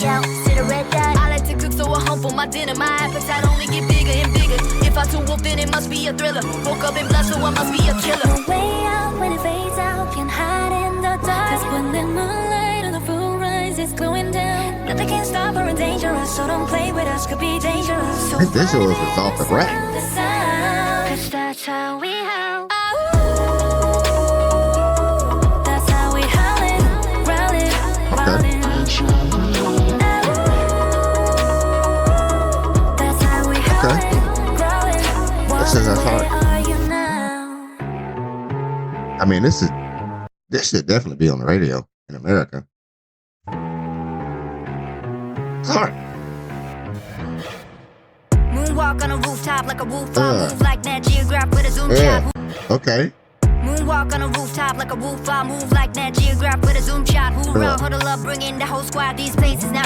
out, sit a red dot. I like to cook, so I home for my dinner. My appetite only get bigger and bigger. If I too wolf, then it must be a thriller. Woke up in blood, so I must be a killer. No way out when it fades out, can't hide in the dark. Cause when the moonlight and the full rise is going down, nothing can stop her and dangerous, so don't play with us, could be dangerous. So I think this was off the rack. Cause that's how we howl. That's how we howlin', growlin', growlin'. That's how we howlin', growlin', This is growlin'. hard. Where are you now? I mean, this should definitely be on the radio in America. Hard. Moonwalk on a rooftop like a wolf. I move like Nat Geograph with a zoom Yeah. shot. Okay. Moonwalk on a rooftop like a wolf. I move like Nat Geograph with a zoom shot. Hoorah, huddle up, bring in the whole squad. These places now.